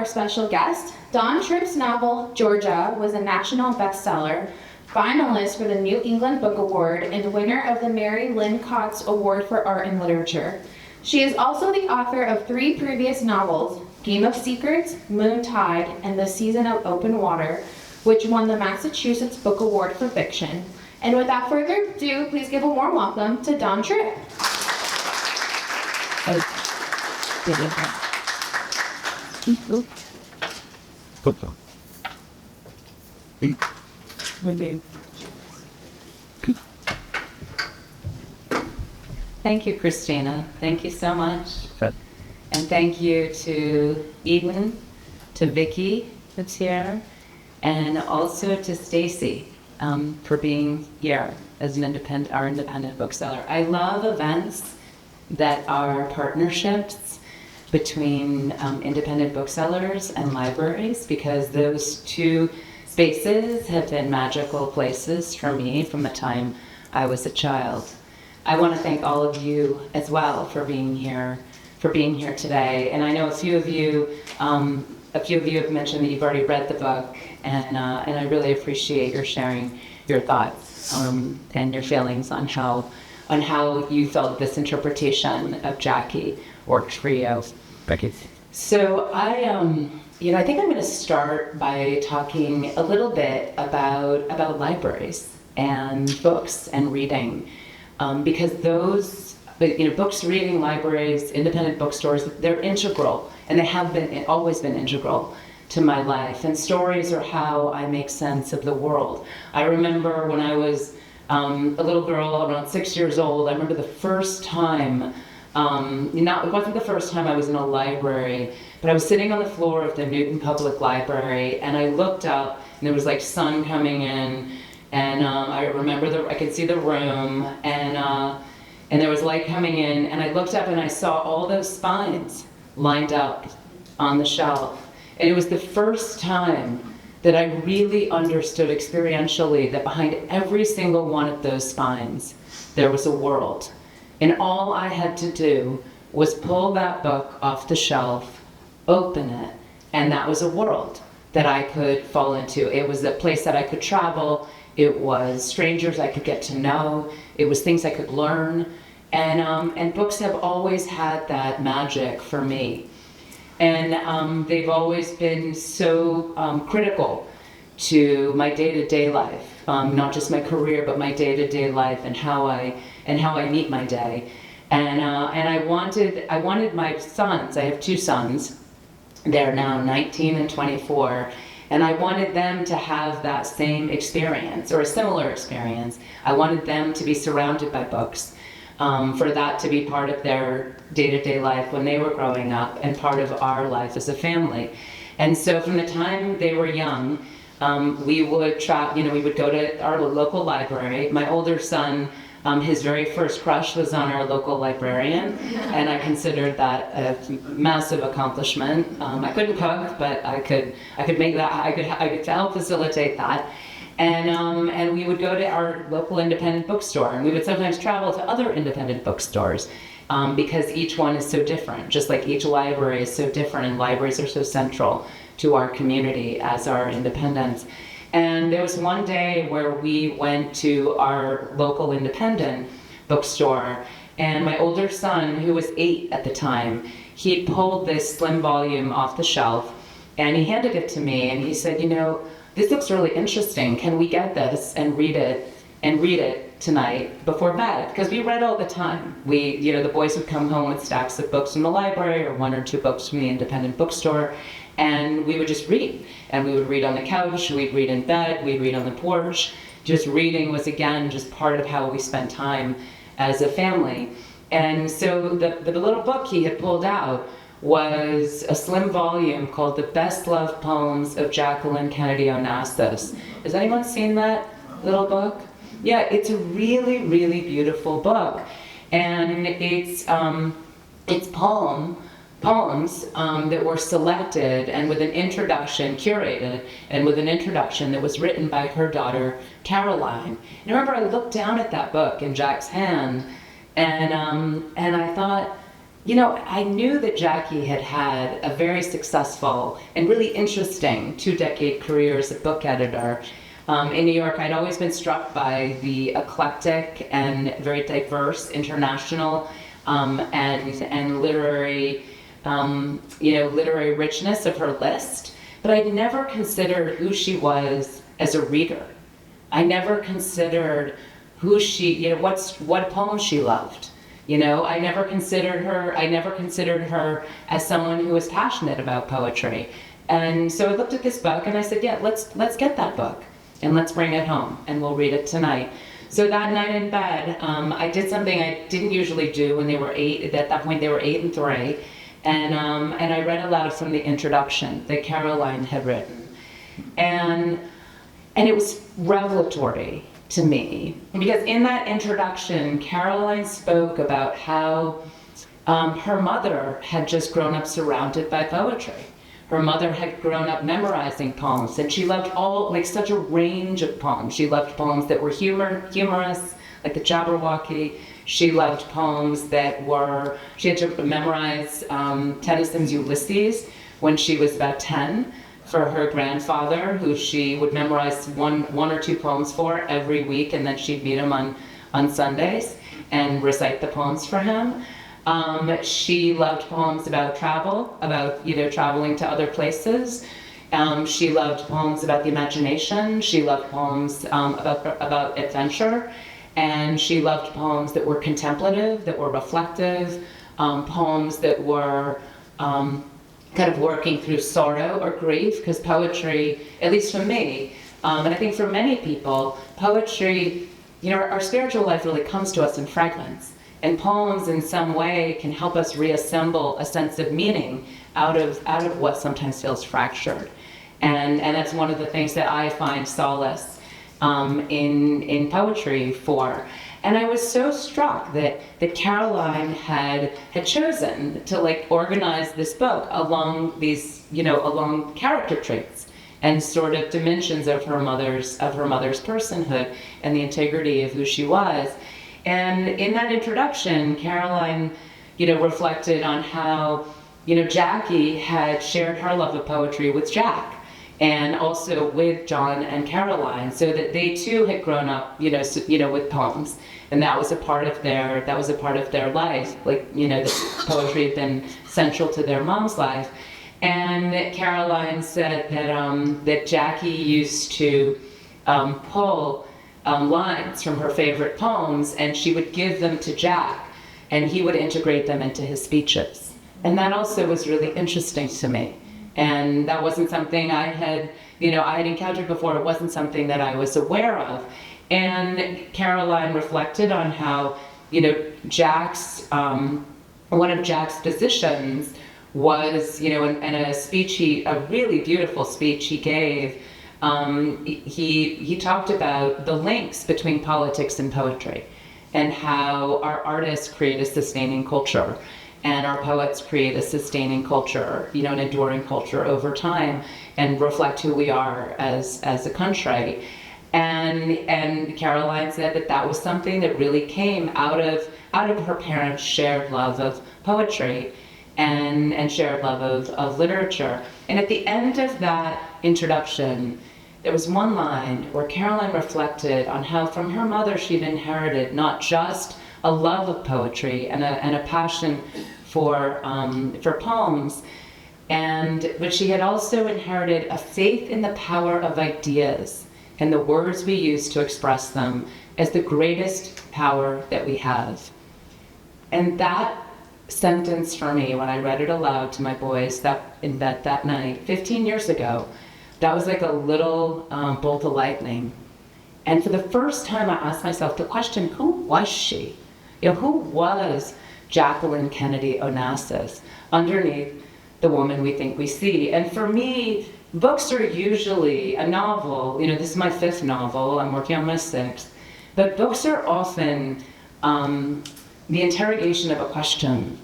special guest. Dawn Tripp's novel, Georgia, was a national bestseller, finalist for the New England Book Award, and winner of the Mary Lynn Cox Award for Art and Literature. She is also the author of 3 previous novels, Game of Secrets, Moontide, and The Season of Open Water, which won the Massachusetts Book Award for Fiction. And without further ado, please give a warm welcome to Dawn Tripp. Thank you, Christina. Thank you so much. And thank you to Eden, to Vicki, that's here, and also to Stacy for being here as our independent bookseller. I love events that are partnerships between independent booksellers and libraries, because those two spaces have been magical places for me from the time I was a child. I want to thank all of you as well for being here today. And I know a few of you have mentioned that you've already read the book, and I really appreciate your sharing your thoughts and your feelings on how you felt this interpretation of Jackie worked for you. Becky. So I think I'm going to start by talking a little bit about libraries and books and reading, because those, books, reading, libraries, independent bookstores, they're integral, and they have always been integral to my life. And stories are how I make sense of the world. I remember when I was a little girl, around 6 years old, I remember the first time, it wasn't the first time I was in a library, but I was sitting on the floor of the Newton Public Library, and I looked up, and there was like sun coming in, and I remember I could see the room, and there was light coming in, and I looked up and I saw all those spines lined up on the shelf. And it was the first time that I really understood experientially that behind every single one of those spines, there was a world. And all I had to do was pull that book off the shelf, open it, and that was a world that I could fall into. It was a place that I could travel. It was strangers I could get to know. It was things I could learn. And books have always had that magic for me. And they've always been so critical to my day-to-day life, not just my career, but my day-to-day life and how I meet my day. And I wanted my sons. I have 2 sons. They're now 19 and 24. And I wanted them to have that same experience or a similar experience. I wanted them to be surrounded by books, for that to be part of their day-to-day life when they were growing up and part of our life as a family. And so from the time they were young, we would we would go to our local library. My older son, his very first crush was on our local librarian, and I considered that a massive accomplishment. I couldn't cook, but I could make that. I could help facilitate that. And we would go to our local independent bookstore, and we would sometimes travel to other independent bookstores, because each one is so different, just like each library is so different, and libraries are so central to our community as our independents. And there was one day where we went to our local independent bookstore, and my older son, who was 8 at the time, he pulled this slim volume off the shelf, and he handed it to me, and he said, this looks really interesting. Can we get this and read it tonight before bed? Because we read all the time. The boys would come home with stacks of books from the library or 1 or 2 books from the independent bookstore, and we would just read. And we would read on the couch, we'd read in bed, we'd read on the porch. Just reading was, again, just part of how we spent time as a family. And so the little book he had pulled out was a slim volume called The Best Loved Poems of Jackie Kennedy Onassis. Has anyone seen that little book? Yeah, it's a really, really beautiful book. And it's poems that were selected and with an introduction, curated, and with an introduction that was written by her daughter, Caroline. And I remember I looked down at that book in Jack's hand, and I thought, I knew that Jackie had had a very successful and really interesting 2-decade career as a book editor. In New York, I'd always been struck by the eclectic and very diverse international and literary, literary richness of her list. But I'd never considered who she was as a reader. I never considered who she, what poems she loved. I never considered her as someone who was passionate about poetry. And so I looked at this book and I said, yeah, let's get that book and let's bring it home and we'll read it tonight. So that night in bed, I did something I didn't usually do when they were 8. At that point, they were 8 and 3. And I read aloud from the introduction that Caroline had written. And it was revelatory to me, because in that introduction, Caroline spoke about how her mother had just grown up surrounded by poetry. Her mother had grown up memorizing poems, and she loved such a range of poems. She loved poems that were humorous, like the Jabberwocky. She loved poems she had to memorize Tennyson's Ulysses when she was about 10. For her grandfather, who she would memorize one or two poems for every week, and then she'd meet him on Sundays and recite the poems for him. She loved poems about travel, about traveling to other places. She loved poems about the imagination. She loved poems about adventure, and she loved poems that were contemplative, that were reflective, poems that were kind of working through sorrow or grief, because poetry, at least for me, and I think for many people, poetry, our spiritual life really comes to us in fragments. And poems in some way can help us reassemble a sense of meaning out of what sometimes feels fractured. And that's one of the things that I find solace in poetry for. And I was so struck that Caroline had chosen to organize this book along these, along character traits and sort of dimensions of her mother's personhood and the integrity of who she was. And in that introduction, Caroline, reflected on how, Jackie had shared her love of poetry with Jack, and also with John and Caroline, so that they too had grown up, with poems, and that was a part of their life. The poetry had been central to their mom's life. And Caroline said that Jackie used to pull lines from her favorite poems, and she would give them to Jack, and he would integrate them into his speeches. And that also was really interesting to me. And that wasn't something I had encountered before. It wasn't something that I was aware of. And Caroline reflected on how, Jack's, one of Jack's physicians was, in a speech, a really beautiful speech he gave, he talked about the links between politics and poetry, and how our artists create a sustaining culture, and our poets create a sustaining culture, an enduring culture over time, and reflect who we are as a country. And Caroline said that was something that really came out of her parents' shared love of poetry and shared love of literature. And at the end of that introduction, there was one line where Caroline reflected on how from her mother she'd inherited not just a love of poetry and a passion for poems, but she had also inherited a faith in the power of ideas and the words we use to express them as the greatest power that we have. And that sentence for me, when I read it aloud to my boys in bed that night, 15 years ago, that was like a little bolt of lightning. And for the first time, I asked myself the question, who was she? Who was Jackie Kennedy Onassis underneath the woman we think we see? And for me, books are usually a novel. This is my 5th novel. I'm working on my 6th. But books are often the interrogation of a question.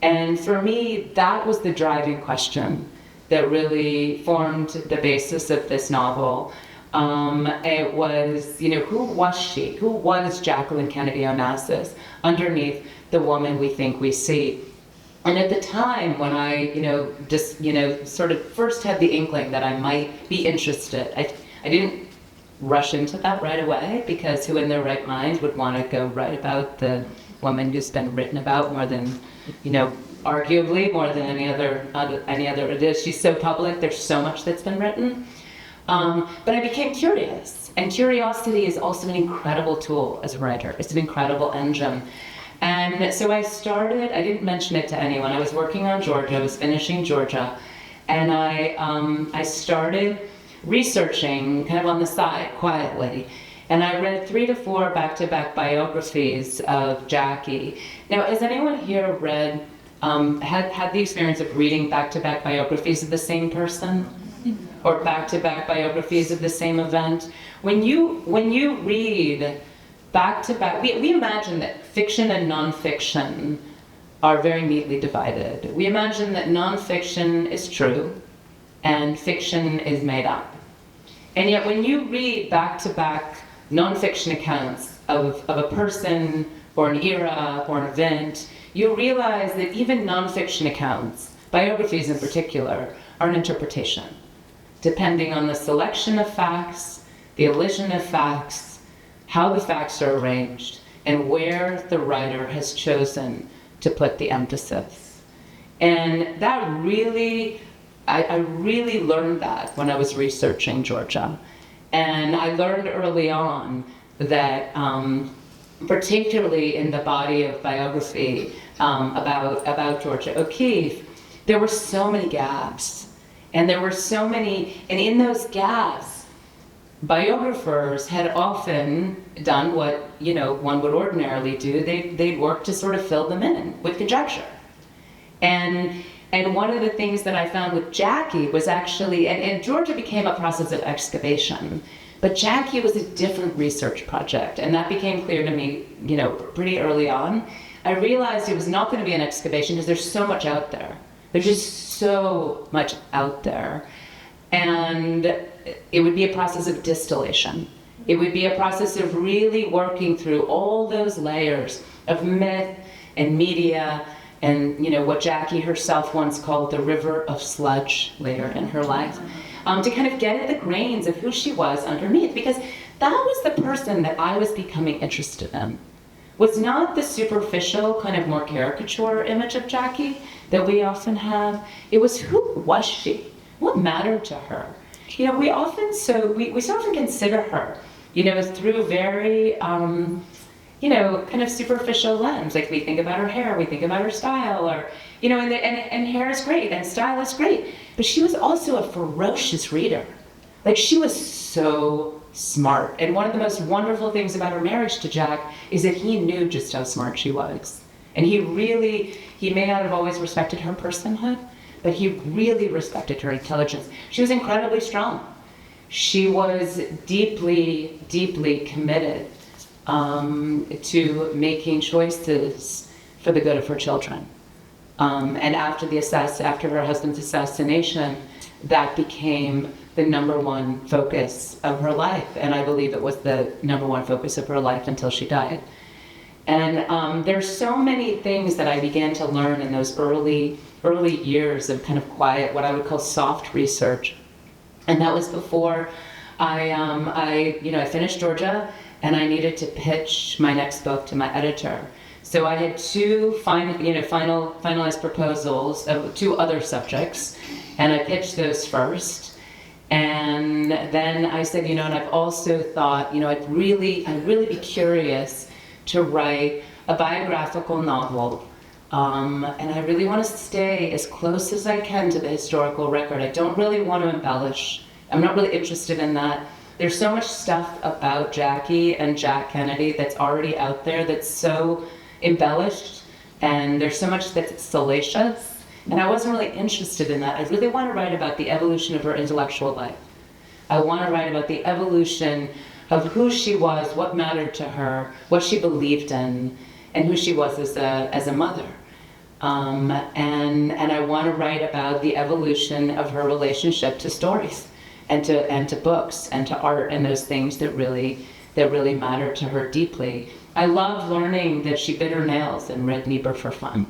And for me, that was the driving question that really formed the basis of this novel. It was, who was she? Who was Jackie Kennedy Onassis underneath the woman we think we see? And at the time when I, just, sort of first had the inkling that I might be interested, I didn't rush into that right away, because who in their right mind would want to go write about the woman who's been written about more than, arguably more than any other it is. She's so public, there's so much that's been written. But I became curious, and curiosity is also an incredible tool as a writer. It's an incredible engine. And so I didn't mention it to anyone. I was working on Georgia, I was finishing Georgia, and I started researching kind of on the side, quietly. And I read 3 to 4 back-to-back biographies of Jackie. Now, has anyone here read, had the experience of reading back-to-back biographies of the same person? Or back-to-back biographies of the same event? When you read back-to-back, we imagine that fiction and nonfiction are very neatly divided. We imagine that nonfiction is true and fiction is made up. And yet when you read back-to-back nonfiction accounts of a person or an era or an event, you realize that even nonfiction accounts, biographies in particular, are an interpretation, depending on the selection of facts, the elision of facts, how the facts are arranged, and where the writer has chosen to put the emphasis. And that really, I really learned that when I was researching Georgia. And I learned early on that, particularly in the body of biography about Georgia O'Keeffe, there were so many gaps. And there were so many, and in those gaps, biographers had often done what, one would ordinarily do. They'd work to sort of fill them in with conjecture. And one of the things that I found with Jackie was actually, and Georgia became a process of excavation, but Jackie was a different research project, and that became clear to me, pretty early on. I realized it was not going to be an excavation because there's so much out there. There's just so much out there. And it would be a process of distillation. It would be a process of really working through all those layers of myth and media and, what Jackie herself once called the river of sludge later in her life, to kind of get at the grains of who she was underneath. Because that was the person that I was becoming interested in. Was not the superficial, kind of more caricature image of Jackie that we often have. It was, who was she? What mattered to her? We often so often consider her, through very, kind of superficial lens. Like we think about her hair, we think about her style, or, and hair is great and style is great. But she was also a ferocious reader. Like she was so smart. And one of the most wonderful things about her marriage to Jack is that he knew just how smart she was. And he may not have always respected her personhood, but he really respected her intelligence. She was incredibly strong. She was deeply, deeply committed to making choices for the good of her children. And after her husband's assassination, that became the number one focus of her life. And I believe it was the number one focus of her life until she died. And there's so many things that I began to learn in those early years of kind of quiet, what I would call soft research. And that was before I finished Georgia, and I needed to pitch my next book to my editor. So I had 2 finalized proposals of 2 other subjects, and I pitched those first. And then I said, and I've also thought, I'd really be curious to write a biographical novel. And I really want to stay as close as I can to the historical record. I don't really want to embellish. I'm not really interested in that. There's so much stuff about Jackie and Jack Kennedy that's already out there that's so embellished, and there's so much that's salacious, and I wasn't really interested in that. I really want to write about the evolution of her intellectual life. I want to write about the evolution of who she was, what mattered to her, what she believed in, and who she was as a mother. And I want to write about the evolution of her relationship to stories, and to books, and to art, and those things that really mattered to her deeply. I love learning that she bit her nails and read Niebuhr for fun.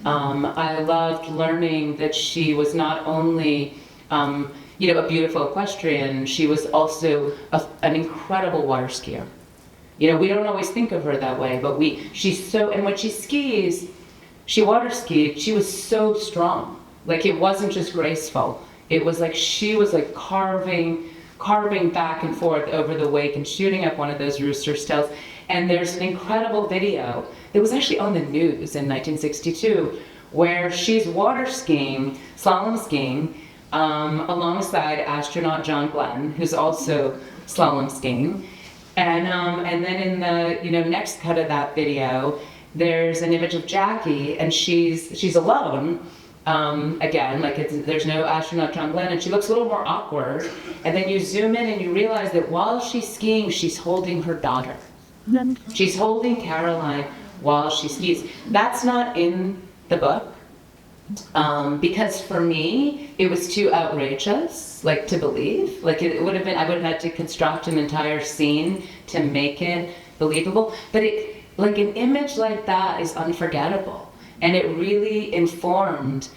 I loved learning that she was not only, a beautiful equestrian, she was also an incredible water skier. We don't always think of her that way, but and when she skis, she water skied, she was so strong. Like, it wasn't just graceful. It was like she was like carving back and forth over the wake and shooting up one of those rooster stilts. And there's an incredible video that was actually on the news in 1962 where she's water skiing, slalom skiing, alongside astronaut John Glenn, who's also slalom skiing. And then in the next cut of that video, there's an image of Jackie, and she's alone. Again, there's no astronaut John Glenn, and she looks a little more awkward. And then you zoom in and you realize that while she's skiing, she's holding her daughter. She's holding Caroline while she skis. That's not in the book, because for me, it was too outrageous, to believe. I would have had to construct an entire scene to make it believable. But an image like that is unforgettable. And it really informed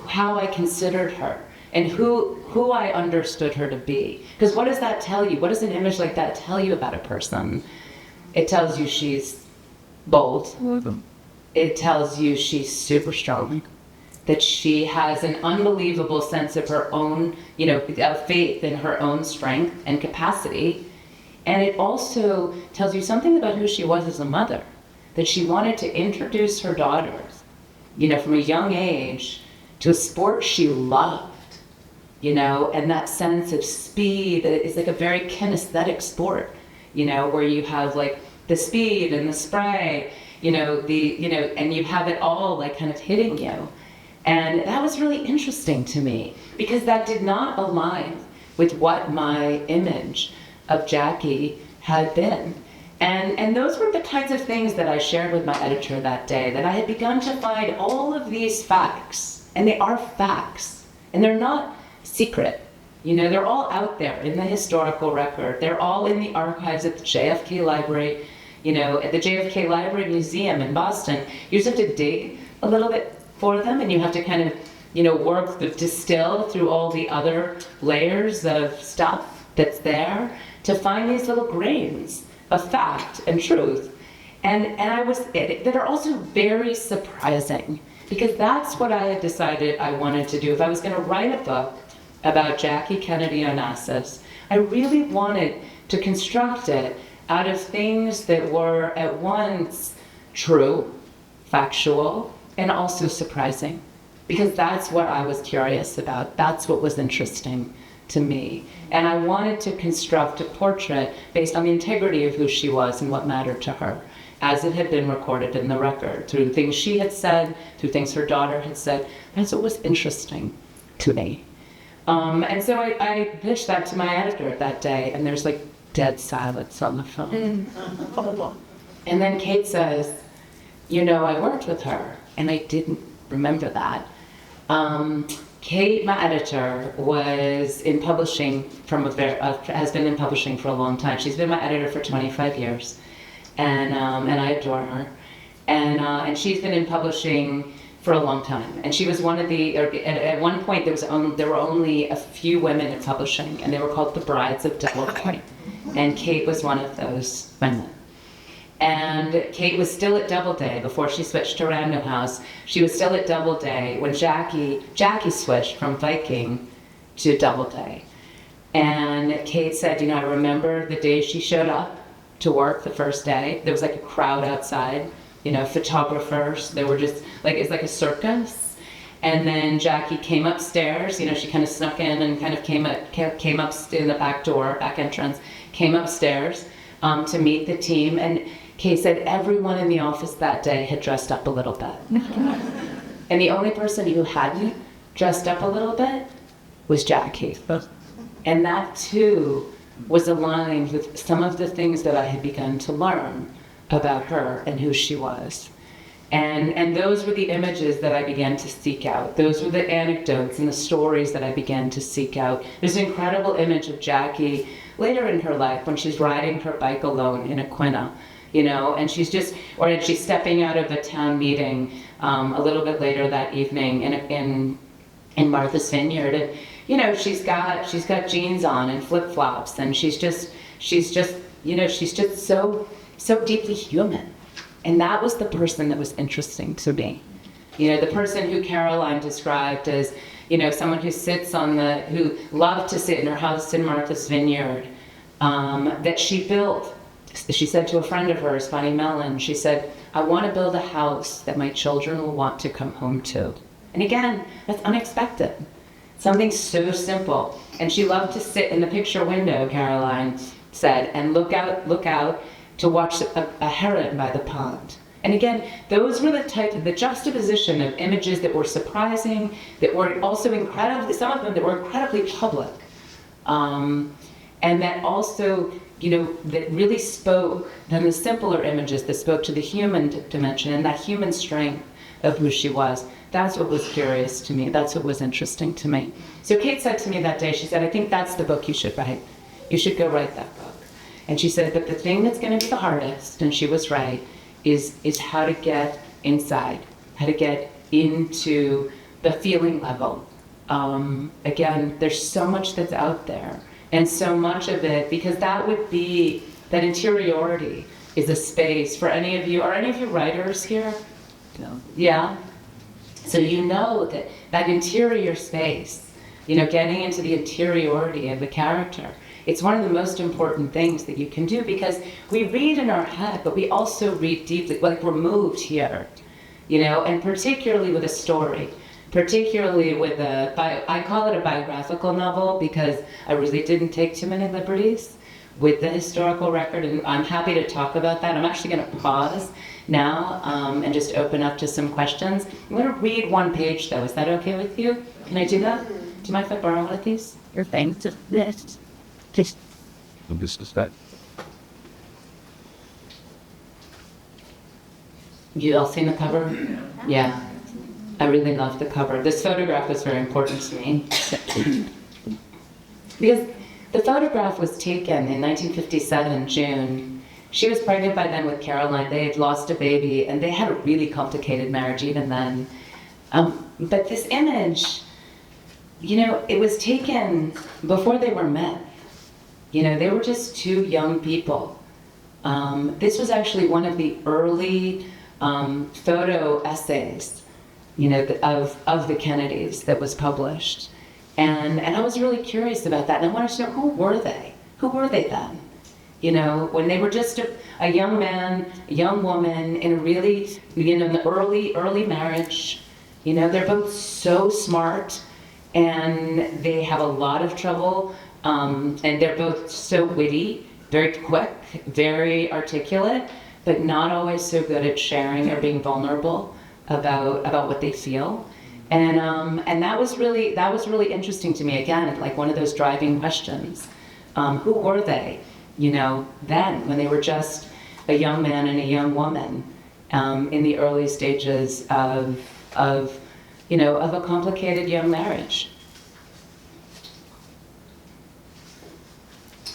how I considered her and who I understood her to be. Because what does that tell you? What does an image like that tell you about a person? It tells you she's bold. It tells you she's super strong. That she has an unbelievable sense of her own, of faith in her own strength and capacity. And it also tells you something about who she was as a mother. That she wanted to introduce her daughters, from a young age to a sport she loved, and that sense of speed is like a very kinesthetic sport, where you have the speed and the spray, and you have it all kind of hitting you. And that was really interesting to me because that did not align with what my image of Jackie had been. And those were the kinds of things that I shared with my editor that day, that I had begun to find all of these facts, and they are facts, and they're not secret. They're all out there in the historical record. They're all in the archives at the JFK Library, at the JFK Library Museum in Boston. You just have to dig a little bit for them, and you have to kind of, distill through all the other layers of stuff that's there to find these little grains of fact and truth, that are also very surprising, because that's what I had decided I wanted to do. If I was going to write a book about Jackie Kennedy Onassis, I really wanted to construct it out of things that were at once true, factual, and also surprising, because that's what I was curious about. That's what was interesting to me. And I wanted to construct a portrait based on the integrity of who she was and what mattered to her, as it had been recorded in the record, through things she had said, through things her daughter had said. That's what was interesting to me. And so I pitched that to my editor that day, and there's dead silence on the phone. And then Kate says, I worked with her, and I didn't remember that. Kate, my editor, was in publishing has been in publishing for a long time. She's been my editor for 25 years, and I adore her. And she's been in publishing for a long time. And she was one of at one point there were only a few women in publishing, and they were called the Brides of Doubleday. And Kate was one of those women. And Kate was still at Doubleday before she switched to Random House. She was still at Doubleday when Jackie switched from Viking to Doubleday. And Kate said, I remember the day she showed up to work the first day. There was a crowd outside, photographers. They were just it's like a circus. And then Jackie came upstairs. She kind of snuck in and kind of came up in the back door, back entrance, came upstairs to meet the team. And Kate said everyone in the office that day had dressed up a little bit. And the only person who hadn't dressed up a little bit was Jackie. And that too was aligned with some of the things that I had begun to learn about her and who she was. And those were the images that I began to seek out. Those were the anecdotes and the stories that I began to seek out. There's an incredible image of Jackie later in her life when she's riding her bike alone in Aquinnah, and she's stepping out of a town meeting a little bit later that evening in Martha's Vineyard, and she's got jeans on and flip-flops, and she's just so deeply human. And that was the person that was interesting to me. The person who Caroline described as, someone who loved to sit in her house in Martha's Vineyard, that she built. She said to a friend of hers, Bonnie Mellon, she said, I want to build a house that my children will want to come home to. And again, that's unexpected. Something so simple. And she loved to sit in the picture window, Caroline said, and look out to watch a heron by the pond. And again, those were the juxtaposition of images that were surprising, that were also some of them that were incredibly public. And that also, that really spoke, then the simpler images that spoke to the human dimension and that human strength of who she was. That's what was curious to me. That's what was interesting to me. So Kate said to me that day, she said, I think that's the book you should write. You should go write that book. And she said, but the thing that's going to be the hardest, and she was right, is how to get inside, how to get into the feeling level. Again, there's so much that's out there, and so much of it, because that interiority is a space for any of you. Are any of you writers here? No. Yeah? So that interior space, getting into the interiority of the character, it's one of the most important things that you can do, because we read in our head, but we also read deeply, like we're moved here, and particularly with a story, particularly with I call it a biographical novel, because I really didn't take too many liberties with the historical record, and I'm happy to talk about that. I'm actually going to pause now and just open up to some questions. I'm going to read one page, though. Is that okay with you? Can I do that? Do you mind if I borrow one of these? Your thanks. Yes. Please. This is that. You all seen the cover? Yeah. I really love the cover. This photograph was very important to me. Because the photograph was taken in 1957, June. She was pregnant by then with Caroline. They had lost a baby, and they had a really complicated marriage even then. But this image, it was taken before they were met. They were just two young people. This was actually one of the early photo essays, of the Kennedys that was published. And I was really curious about that. And I wanted to know, who were they? Who were they then? When they were just a young man, a young woman in a really, in the early marriage. They're both so smart, and they have a lot of trouble. And they're both so witty, very quick, very articulate, but not always so good at sharing or being vulnerable about what they feel. And that was really interesting to me. Again, like one of those driving questions. Who were they, then, when they were just a young man and a young woman in the early stages of a complicated young marriage?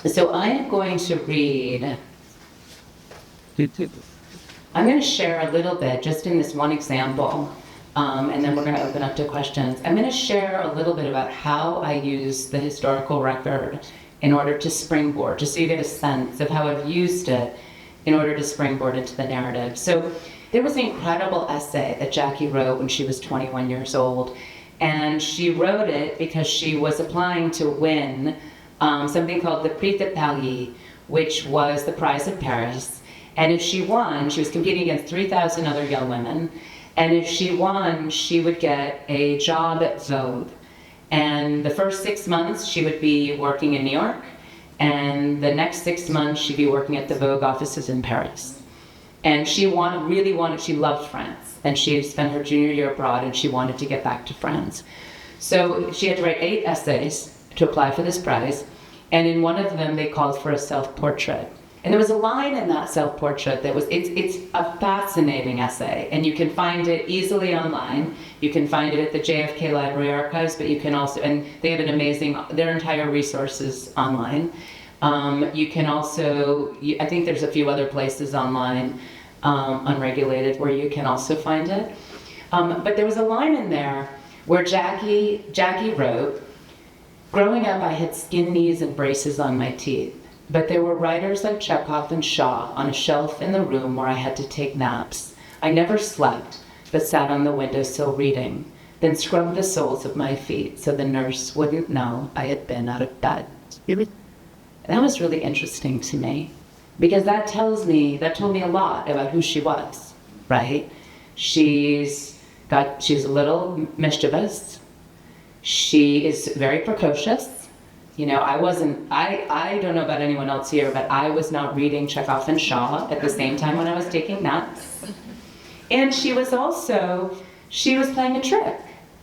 So I am going to read, I'm going to share a little bit, just in this one example, and then we're going to open up to questions. I'm going to share a little bit about how I use the historical record in order to springboard, just so you get a sense of how I've used it in order to springboard into the narrative. So there was an incredible essay that Jackie wrote when she was 21 years old, and she wrote it because she was applying to win something called the Prix de Paris, which was the Prize of Paris. And if she won, she was competing against 3,000 other young women. And if she won, she would get a job at Vogue. And the first 6 months, she would be working in New York. And the next 6 months, she'd be working at the Vogue offices in Paris. And she loved France. And she had spent her junior year abroad, and she wanted to get back to France. So she had to write 8 essays to apply for this prize, and in one of them they called for a self-portrait. And there was a line in that self-portrait that was, it's a fascinating essay, and you can find it easily online. You can find it at the JFK Library Archives, but you can also, and they have their entire resources online. You can also, I think there's a few other places online, unregulated, where you can also find it. But there was a line in there where Jackie wrote, "Growing up, I had skin knees and braces on my teeth, but there were writers like Chekhov and Shaw on a shelf in the room where I had to take naps. I never slept, but sat on the windowsill reading, then scrubbed the soles of my feet so the nurse wouldn't know I had been out of bed." That was really interesting to me, because that told me a lot about who she was, right? She's a little mischievous. She is very precocious. You know, I don't know about anyone else here, but I was not reading Chekhov and Shaw at the same time when I was taking naps. And she was playing a trick,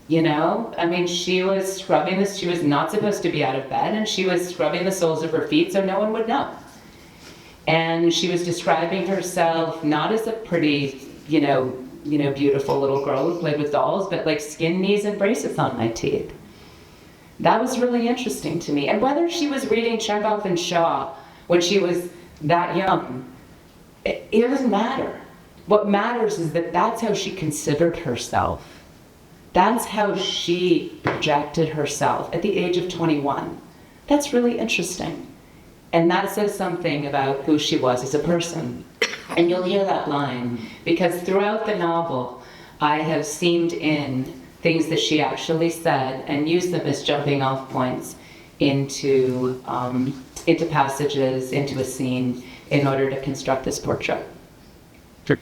you know? I mean, she was not supposed to be out of bed, and she was scrubbing the soles of her feet so no one would know. And she was describing herself not as a pretty, beautiful little girl who played with dolls, but like skin knees and braces on my teeth. That was really interesting to me. And whether she was reading Chekhov and Shaw when she was that young, it doesn't matter. What matters is that that's how she considered herself. That's how she projected herself at the age of 21. That's really interesting. And that says something about who she was as a person. And you'll hear that line, because throughout the novel, I have seamed in things that she actually said and used them as jumping off points into passages, into a scene, in order to construct this portrait. Sure.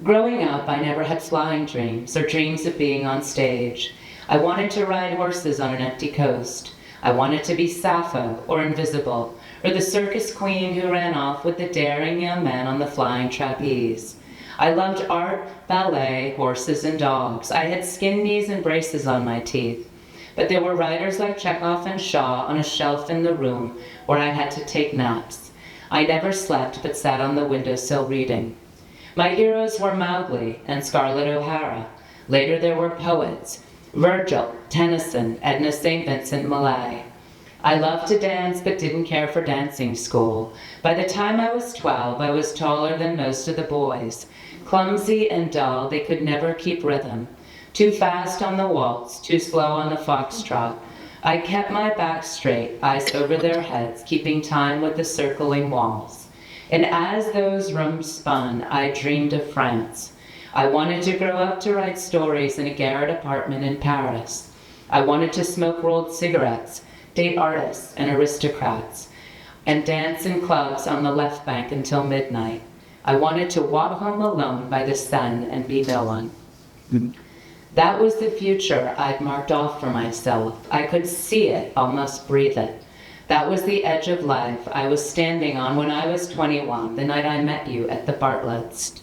Growing up, I never had flying dreams or dreams of being on stage. I wanted to ride horses on an empty coast. I wanted to be Sappho or Invisible, or the circus queen who ran off with the daring young men on the flying trapeze. I loved art, ballet, horses, and dogs. I had skin knees and braces on my teeth. But there were writers like Chekhov and Shaw on a shelf in the room where I had to take naps. I never slept but sat on the windowsill reading. My heroes were Mowgli and Scarlett O'Hara. Later there were poets, Virgil, Tennyson, Edna St. Vincent Millay. I loved to dance but didn't care for dancing school. By the time I was 12, I was taller than most of the boys. Clumsy and dull, they could never keep rhythm. Too fast on the waltz, too slow on the foxtrot. I kept my back straight, eyes over their heads, keeping time with the circling walls. And as those rooms spun, I dreamed of France. I wanted to grow up to write stories in a garret apartment in Paris. I wanted to smoke rolled cigarettes, date artists and aristocrats, and dance in clubs on the left bank until midnight. I wanted to walk home alone by the sun and be no one. That was the future I'd marked off for myself. I could see it, almost breathe it. That was the edge of life I was standing on when I was 21, the night I met you at the Bartlett's.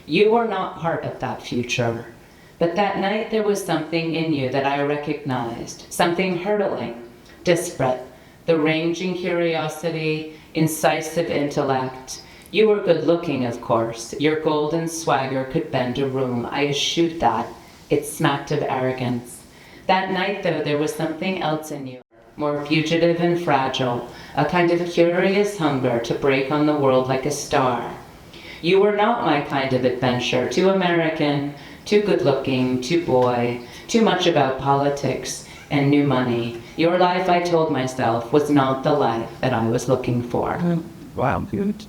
You were not part of that future, but that night there was something in you that I recognized, something hurtling, disparate, the ranging curiosity, incisive intellect. You were good looking, of course. Your golden swagger could bend a room. I eschewed that. It smacked of arrogance. That night, though, there was something else in you, more fugitive and fragile, a kind of curious hunger to break on the world like a star. You were not my kind of adventure, too American, too good-looking, too boy, too much about politics and new money. Your life, I told myself, was not the life that I was looking for. Wow, good.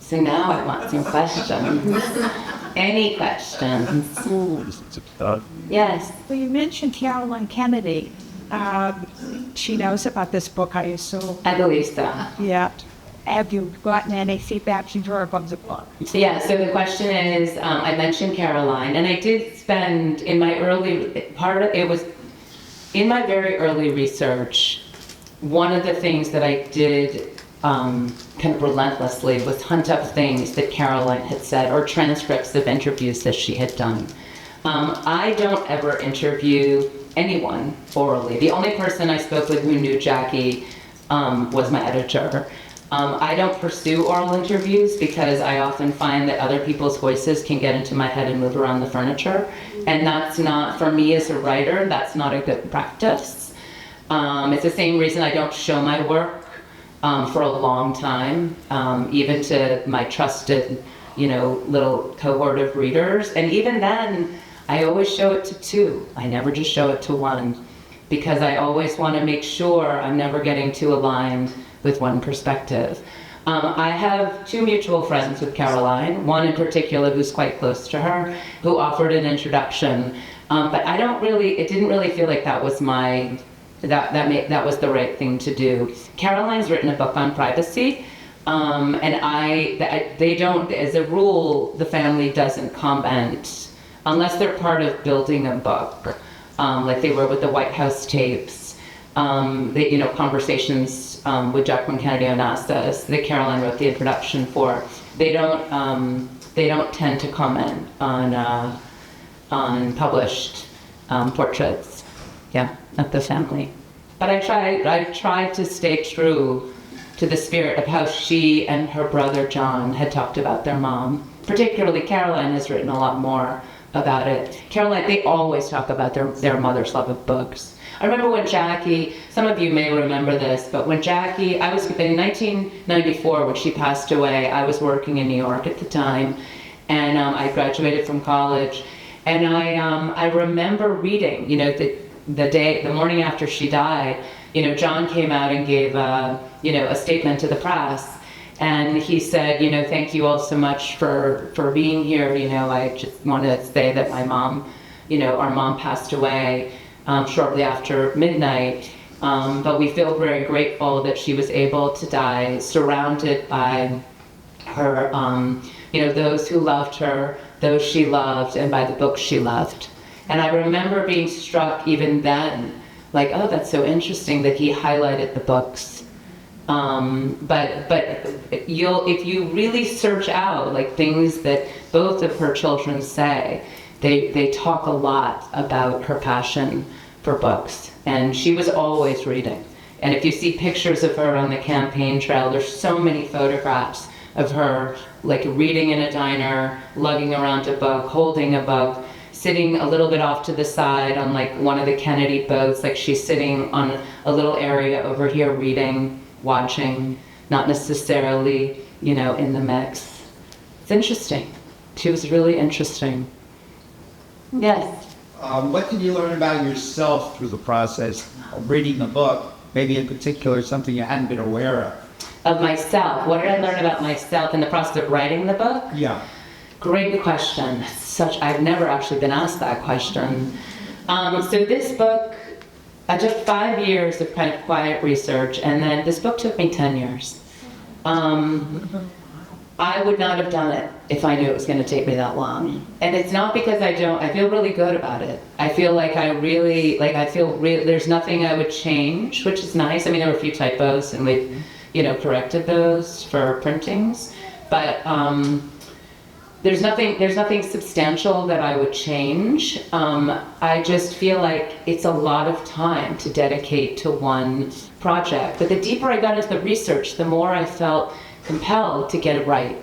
So now I want some questions. Any questions? Yes. Well, you mentioned Caroline Kennedy. She knows about this book, I assume. I believe so. Yeah. Have you gotten any feedback from her about the book? Yeah, so the question is, I mentioned Caroline, and I did spend in my very early research, one of the things that I did kind of relentlessly was hunt up things that Caroline had said or transcripts of interviews that she had done. I don't ever interview anyone orally. The only person I spoke with who knew Jackie was my editor. I don't pursue oral interviews because I often find that other people's voices can get into my head and move around the furniture. And that's not, for me as a writer, that's not a good practice. It's the same reason I don't show my work for a long time, even to my trusted, little cohort of readers. And even then, I always show it to two. I never just show it to one, because I always want to make sure I'm never getting too aligned with one perspective. I have two mutual friends with Caroline, one in particular who's quite close to her, who offered an introduction. But it didn't really feel like that was that was the right thing to do. Caroline's written a book on privacy, and they don't, as a rule, the family doesn't comment unless they're part of building a book, like they were with the White House tapes, conversations with Jackie Kennedy Onassis that Caroline wrote the introduction for. They don't tend to comment on published portraits, of the family. But I tried to stay true to the spirit of how she and her brother John had talked about their mom. Particularly Caroline has written a lot more about it. Caroline, they always talk about their mother's love of books. I remember when Jackie, some of you may remember this, but when Jackie, I was in 1994 when she passed away, I was working in New York at the time, and I graduated from college, and I remember reading, the morning after she died, John came out and gave a statement to the press, and he said, thank you all so much for being here. I just want to say that my mom, our mom passed away shortly after midnight, but we feel very grateful that she was able to die surrounded by her, those who loved her, those she loved, and by the books she loved. And I remember being struck even then, like, oh, that's so interesting that he highlighted the books. But if you really search out like things that both of her children say, they talk a lot about her passion for books, and she was always reading. And if you see pictures of her on the campaign trail, there's so many photographs of her like reading in a diner, lugging around a book, holding a book, sitting a little bit off to the side on like one of the Kennedy boats, like she's sitting on a little area over here reading, watching, not necessarily, in the mix. It's interesting. She was really interesting. Yes. What did you learn about yourself through the process of reading the book? Maybe in particular, something you hadn't been aware of. Of myself. What did I learn about myself in the process of writing the book? Yeah. Great question. I've never actually been asked that question. So this book, I took 5 years of kind of quiet research, and then this book took me 10 years. I would not have done it if I knew it was going to take me that long. And it's not because I feel really good about it. I feel like there's nothing I would change, which is nice. I mean, there were a few typos, and we've, corrected those for printings. But there's nothing substantial that I would change. I just feel like it's a lot of time to dedicate to one project. But the deeper I got into the research, the more I felt compelled to get it right.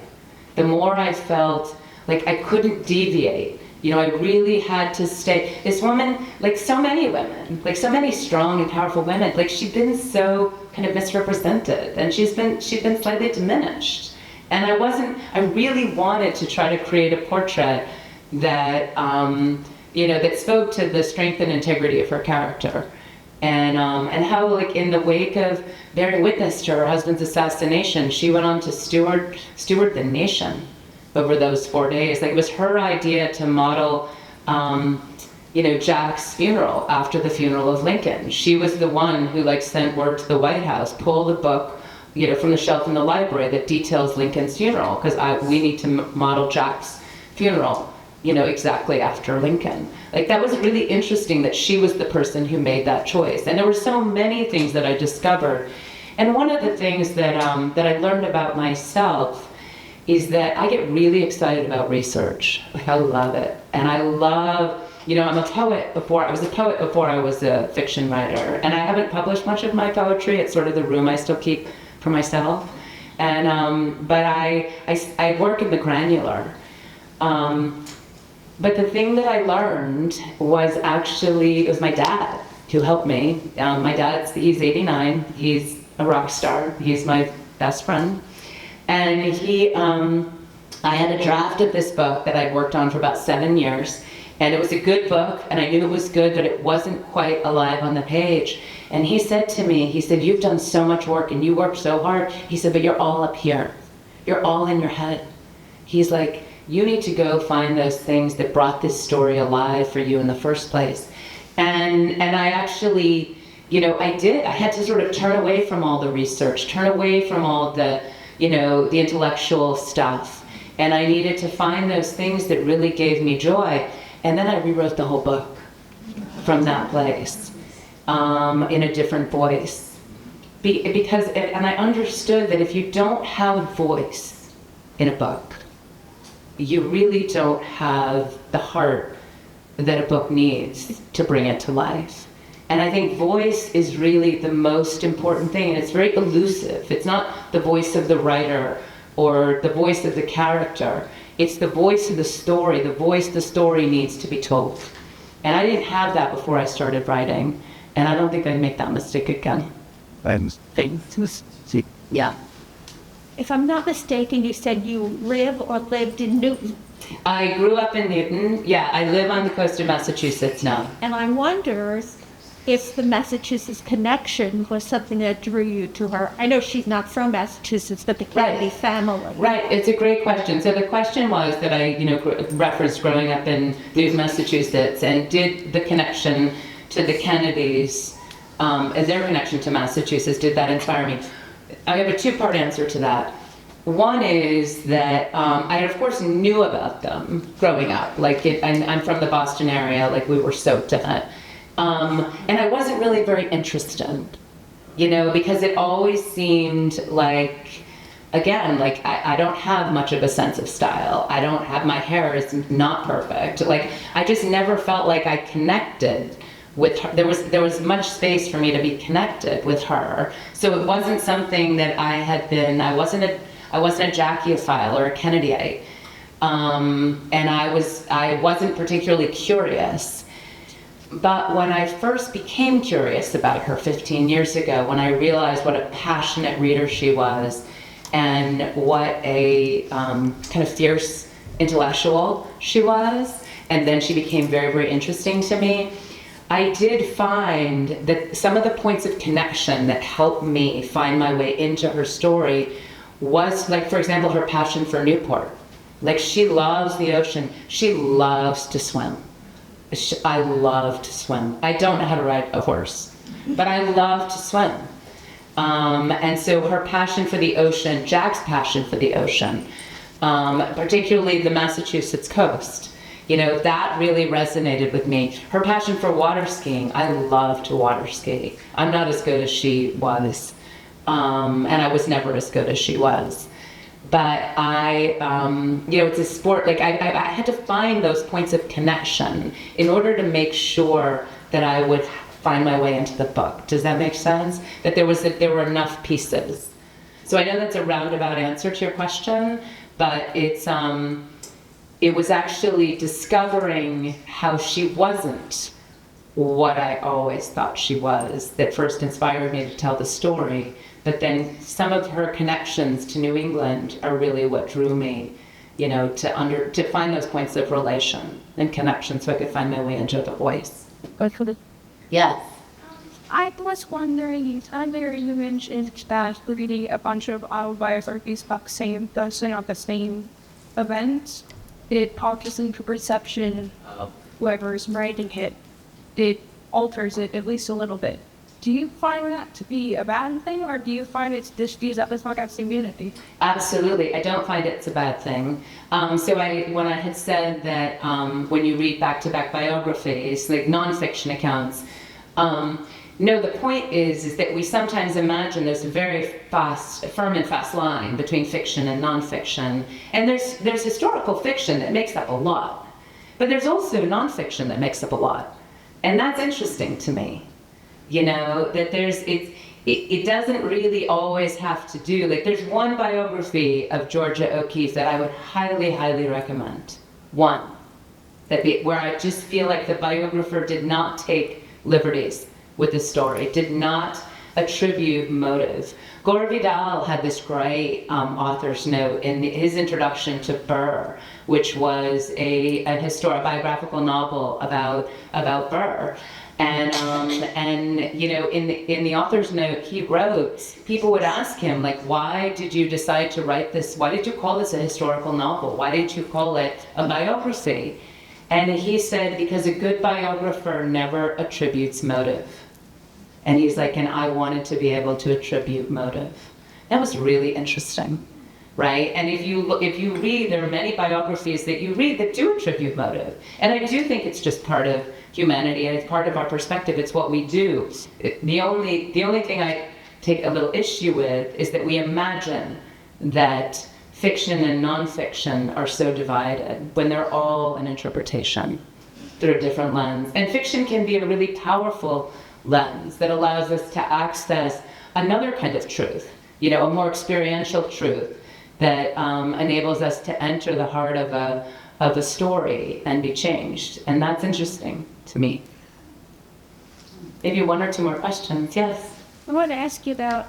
The more I felt like I couldn't deviate. I really had to stay. This woman, like so many women, like so many strong and powerful women, like she'd been so kind of misrepresented, and she'd been slightly diminished. And I really wanted to try to create a portrait that, that spoke to the strength and integrity of her character. And how, like, in the wake of bearing witness to her husband's assassination, she went on to steward the nation over those 4 days. Like, it was her idea to model, Jack's funeral after the funeral of Lincoln. She was the one who, like, sent word to the White House, pull the book, from the shelf in the library that details Lincoln's funeral, because we need to model Jack's funeral, exactly after Lincoln. Like, that was really interesting that she was the person who made that choice. And there were so many things that I discovered. And one of the things that I learned about myself is that I get really excited about research. Like, I love it. And I love, I was a poet before I was a fiction writer. And I haven't published much of my poetry. It's sort of the room I still keep for myself. And, but I work in the granular. But the thing that I learned it was my dad who helped me. My he's 89. He's a rock star. He's my best friend. And I had a draft of this book that I'd worked on for about 7 years. And it was a good book, and I knew it was good, but it wasn't quite alive on the page. And he said to me, he said, you've done so much work and you worked so hard. He said, but you're all up here. You're all in your head. He's like, you need to go find those things that brought this story alive for you in the first place. And I actually, I did. I had to sort of turn away from all the research, turn away from all the, the intellectual stuff. And I needed to find those things that really gave me joy. And then I rewrote the whole book from that place, in a different voice. Because I understood that if you don't have voice in a book, you really don't have the heart that a book needs to bring it to life. And I think voice is really the most important thing, and it's very elusive. It's not the voice of the writer or the voice of the character. It's the voice of the story, the voice the story needs to be told. And I didn't have that before I started writing, and I don't think I'd make that mistake again. Yeah. If I'm not mistaken, you said you live or lived in Newton. I grew up in Newton. Yeah, I live on the coast of Massachusetts now. And I wonder if the Massachusetts connection was something that drew you to her. I know she's not from Massachusetts, but the Kennedy family. Right, it's a great question. So the question was that I, referenced growing up in Newton, Massachusetts, and did the connection to the Kennedys, as their connection to Massachusetts, did that inspire me? I have a two-part answer to that. One is that I, of course, knew about them growing up. I'm from the Boston area, we were soaked in it. And I wasn't really very interested, because it always seemed again, I don't have much of a sense of style. I don't have, my hair is not perfect. I just never felt like I connected with her. There was much space for me to be connected with her. So it wasn't something that I wasn't a Jackie-ophile or a Kennedyite. And I wasn't particularly curious. But when I first became curious about her 15 years ago, when I realized what a passionate reader she was and what a kind of fierce intellectual she was, and then she became very, very interesting to me, I did find that some of the points of connection that helped me find my way into her story was, for example, her passion for Newport. She loves the ocean. She loves to swim. I love to swim. I don't know how to ride a horse, but I love to swim. And so her passion for the ocean, Jack's passion for the ocean, particularly the Massachusetts coast, that really resonated with me. Her passion for water skiing, I love to water ski. I'm not as good as she was, and I was never as good as she was. But it's a sport, I had to find those points of connection in order to make sure that I would find my way into the book. Does that make sense? That there were enough pieces. So I know that's a roundabout answer to your question, but it was actually discovering how she wasn't what I always thought she was that first inspired me to tell the story. But then some of her connections to New England are really what drew me, to find those points of relation and connection so I could find my way into the voice. Yes. I was wondering, earlier you mentioned that reading a bunch of autobiographies about the same events, it alters the perception of whoever's writing it. It alters it at least a little bit. Do you find that to be a bad thing, or do you find it's just views up as fuck out community? Absolutely, I don't find it's a bad thing. When I had said that when you read back-to-back biographies, nonfiction accounts, no, the point is that we sometimes imagine there's a very firm and fast line between fiction and nonfiction, and there's historical fiction that makes up a lot, but there's also nonfiction that makes up a lot, and that's interesting to me. That it doesn't really always have to do, there's one biography of Georgia O'Keeffe that I would highly, highly recommend. One. Where I just feel like the biographer did not take liberties with the story, did not attribute motive. Gore Vidal had this great author's note in his introduction to Burr, which was a biographical novel about Burr. And you know, in the author's note, he wrote, people would ask him, like, why did you decide to write this? Why did you call this a historical novel? Why did you call it a biography? And he said, because a good biographer never attributes motive. And he's like, and I wanted to be able to attribute motive. That was really interesting, right? And if you read, there are many biographies that you read that do attribute motive. And I do think it's just part of humanity, and it's part of our perspective. It's what we do. The only thing I take a little issue with is that we imagine that fiction and nonfiction are so divided when they're all an interpretation through a different lens. And fiction can be a really powerful lens that allows us to access another kind of truth, you know, a more experiential truth that enables us to enter the heart of a story and be changed. And that's interesting to me. Maybe one or two more questions. Yes. I want to ask you about,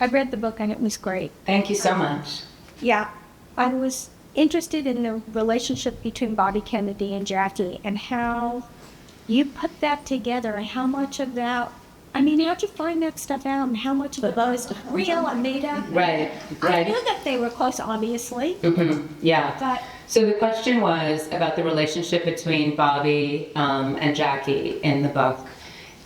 I read the book and it was great. Thank you so much. Yeah, I was interested in the relationship between Bobby Kennedy and Jackie and how you put that together and how much of that, I mean, how'd you find that stuff out and how much of it was real and made up? Right. I knew that they were close, obviously. Mm-hmm. Yeah. But so the question was about the relationship between Bobby and Jackie in the book.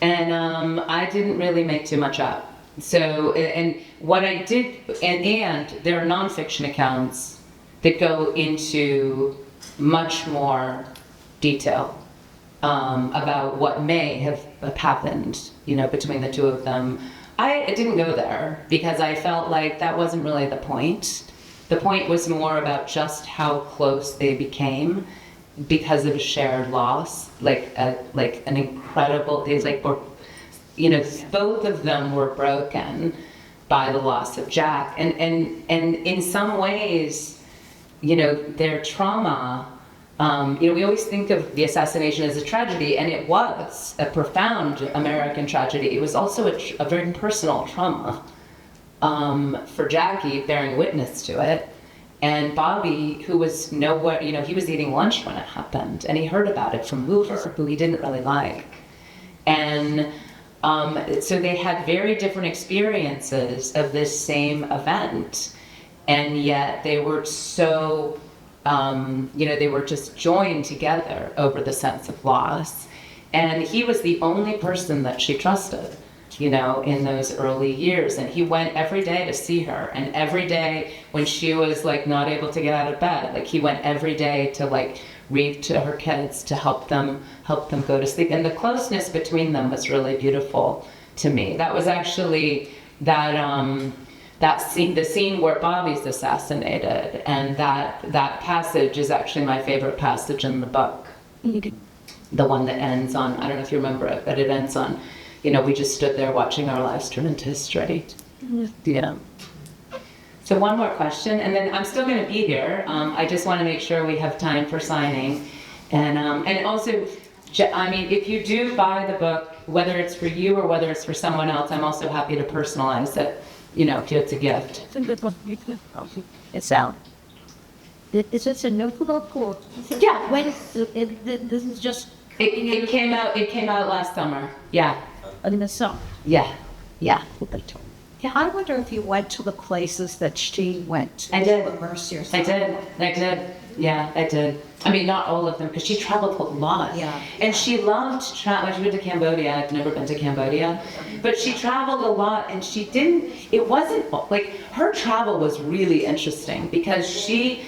And I didn't really make too much up. So, and what I did, and there are nonfiction accounts that go into much more detail about what may have happened, you know, between the two of them. I didn't go there because I felt like that wasn't really the point. The point was more about just how close they became because of a shared loss, like an incredible, you know, both of them were broken by the loss of Jack. And in some ways, you know, their trauma, you know, we always think of the assassination as a tragedy, and it was a profound American tragedy. It was also a very personal trauma for Jackie, bearing witness to it. And Bobby, who was nowhere, you know, he was eating lunch when it happened, and he heard about it from movers who he didn't really like. And so they had very different experiences of this same event, and yet they were so, you know, they were just joined together over the sense of loss. And he was the only person that she trusted, you know, in those early years. And he went every day to see her, and every day when she was like not able to get out of bed, like he went every day to like read to her kids, to help them go to sleep. And the closeness between them was really beautiful to me. That was actually that scene, the scene where Bobby's assassinated, and that passage is actually my favorite passage in the book. The one that ends on, I don't know if you remember it, but it ends on, you know, we just stood there watching our lives turn into history. Yeah. So one more question, and then I'm still going to be here. I just want to make sure we have time for signing. And also, I mean, if you do buy the book, whether it's for you or whether it's for someone else, I'm also happy to personalize it, you know, if it's a gift. it's out. Is this a notebook or? Yeah. When this is just. It came out last summer. Yeah. In the summer. Yeah. Yeah. Yeah, I wonder if you went to the places that she went. I did. Immerse yourself. I did. Yeah, I did. I mean, not all of them, because she traveled a lot. Yeah. And she loved travel. She went to Cambodia. I've never been to Cambodia. But she traveled a lot, and it wasn't, like, her travel was really interesting, because she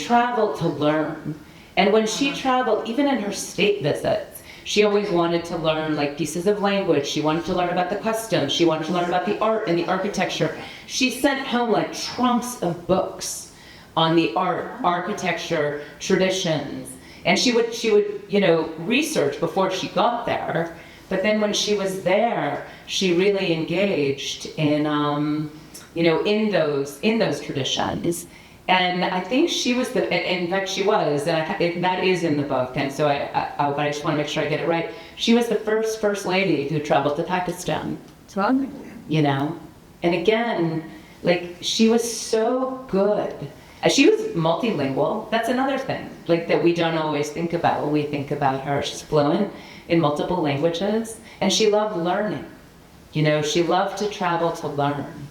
traveled to learn. And when she traveled, even in her state visits, she always wanted to learn like pieces of language. She wanted to learn about the customs. She wanted to learn about the art and the architecture. She sent home like trunks of books on the art, architecture, traditions. And she would, you know, research before she got there. But then when she was there, she really engaged in, you know, in those traditions. And I think she was in fact she was, and that is in the book, and so but I just want to make sure I get it right. She was the first lady who traveled to Pakistan. you know? And again, like, she was so good. She was multilingual. That's another thing, like, that we don't always think about when we think about her. She's fluent in multiple languages, and she loved learning. You know, she loved to travel to learn.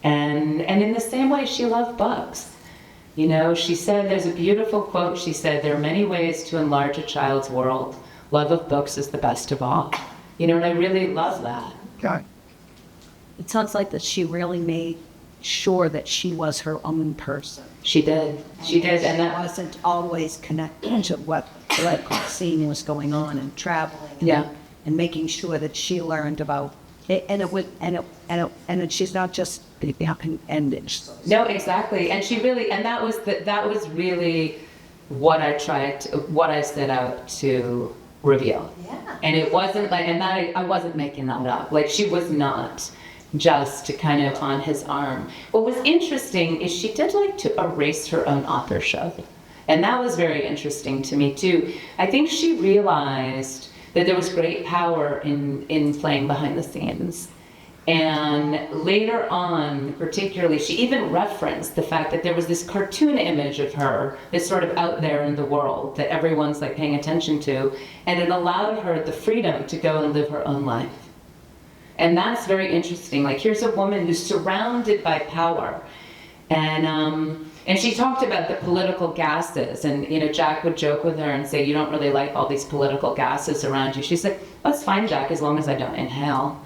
And in the same way, she loved books. You know, she said, there's a beautiful quote, she said, there are many ways to enlarge a child's world. Love of books is the best of all. You know, and I really love that. Okay. It sounds like that she really made sure that she was her own person. She did. She did. And She that wasn't always connected to what scene was going on and traveling. Yeah. And making sure that she learned about it. And she's not just ended. No, exactly. And she really, and that was really what I set out to reveal. Yeah. And it wasn't like, and I wasn't making that up. Like, she was not just kind of on his arm. What was interesting is she did like to erase her own authorship. And that was very interesting to me too. I think she realized that there was great power in playing behind the scenes. And later on, particularly, she even referenced the fact that there was this cartoon image of her that's sort of out there in the world that everyone's like paying attention to, and it allowed her the freedom to go and live her own life. And that's very interesting. Like, here's a woman who's surrounded by power, and she talked about the political gases, and you know, Jack would joke with her and say, "You don't really like all these political gases around you." She said, "That's fine, Jack, as long as I don't inhale."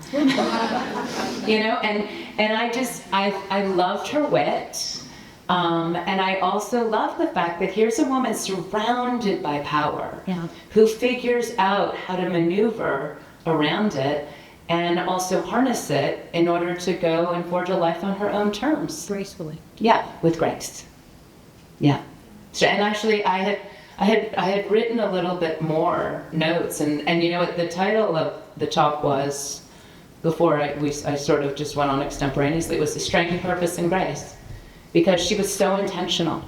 You know, and I loved her wit, and I also love the fact that here's a woman surrounded by power, Yeah. who figures out how to maneuver around it and also harness it in order to go and forge a life on her own terms. Gracefully. Yeah, with grace. Yeah. So, and actually, I had written a little bit more notes, and you know what the title of the talk was before I sort of just went on extemporaneously. It was the strength, purpose, and grace, because she was so intentional.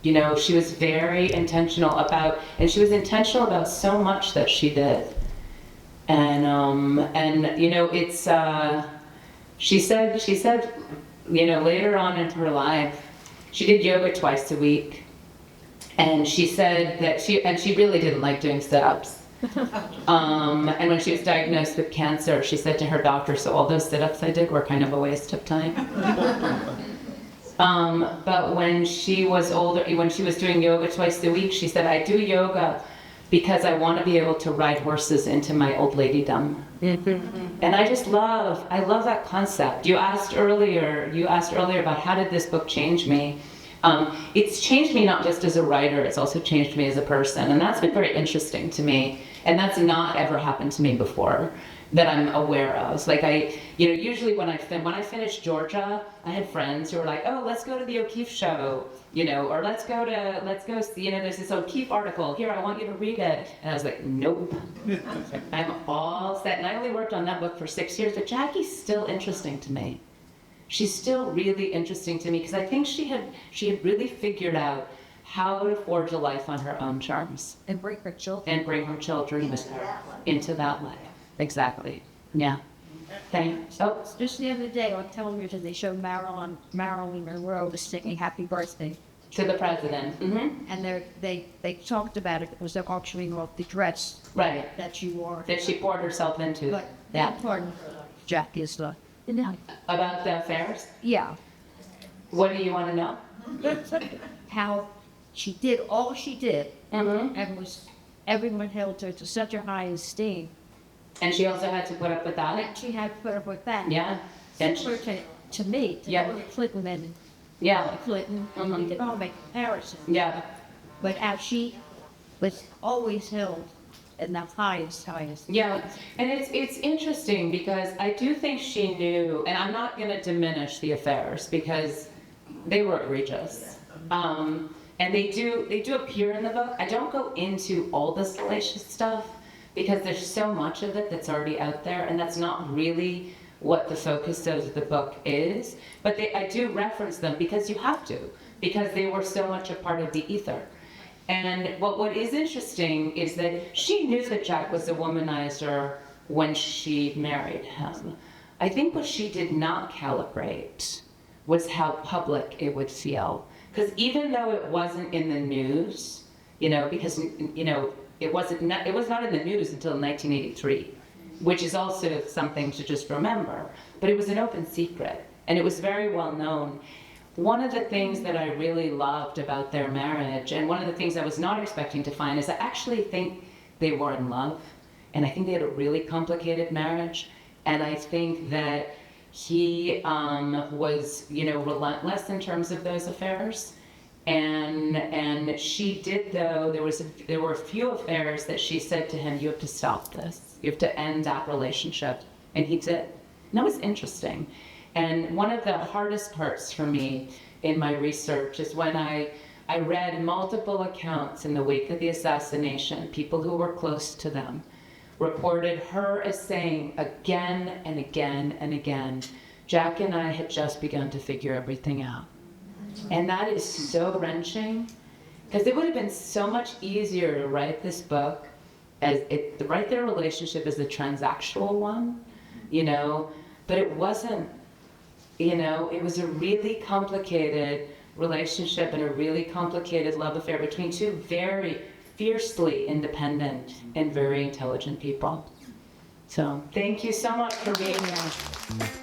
You know, she was very intentional about, and she was intentional about so much that she did. And you know, it's she said, you know, later on in her life, she did yoga twice a week, and she said that she really didn't like doing sit-ups. And when she was diagnosed with cancer, she said to her doctor, "So all those sit-ups I did were kind of a waste of time." But when she was older, when she was doing yoga twice a week, she said, "I do yoga because I want to be able to ride horses into my old ladydom." And I love that concept. You asked earlier about how did this book change me. It's changed me not just as a writer, it's also changed me as a person. And that's been very interesting to me. And that's not ever happened to me before that I'm aware of. Like usually when I finished Georgia, I had friends who were like, "Oh, let's go to the O'Keeffe show, you know, or let's go see, you know, there's this O'Keeffe article here, I want you to read it." And I was like, "Nope, I'm all set." And I only worked on that book for 6 years, but Jackie's still interesting to me. She's still really interesting to me because I think she had really figured out how to forge a life on her own terms. And bring her children. And bring her children with her into that life. Exactly. Yeah. Thanks. Oh, Just the other day on television, they showed Marilyn Monroe was singing "Happy Birthday," to the president. Mm-hmm. and they talked about it because they're auctioning off the dress Right. that she wore. That she poured herself into. But Yeah. that part, Jack is the About the affairs? yeah, What do you want to know? how she did all she did, Mm-hmm. and everyone held her to such a high esteem. And she also had to put up with that. That she had to put up with that. Yeah. And Similar to me, to Yeah. Hillary Clinton and yeah. Clinton, Mhm. we can all make comparisons. Yeah. But as she was always held in the highest. Yeah, and it's interesting because I do think she knew, and I'm not going to diminish the affairs because they were egregious, and they do appear in the book. I don't go into all the salacious stuff because there's so much of it that's already out there, and that's not really what the focus of the book is. But I do reference them because you have to, because they were so much a part of the ether. And what is interesting is that she knew that Jack was a womanizer when she married him. I think what she did not calibrate was how public it would feel. Because even though it wasn't in the news, because, it was not in the news until 1983, which is also something to just remember. But it was an open secret, and it was very well known. One of the things that I really loved about their marriage, and one of the things I was not expecting to find, is I actually think they were in love, and I think they had a really complicated marriage, and I think that he was, relentless in terms of those affairs, and she did, though. There were a few affairs that she said to him, "You have to stop this. You have to end that relationship," and he did. And that was interesting. And one of the hardest parts for me in my research is when I read multiple accounts in the wake of the assassination, people who were close to them reported her as saying again and again and again, "Jack and I had just begun to figure everything out." And that is so wrenching, because it would have been so much easier to write this book, to write their relationship as a transactional one, but it wasn't. It was a really complicated relationship and a really complicated love affair between two very fiercely independent and very intelligent people. So thank you so much for being here.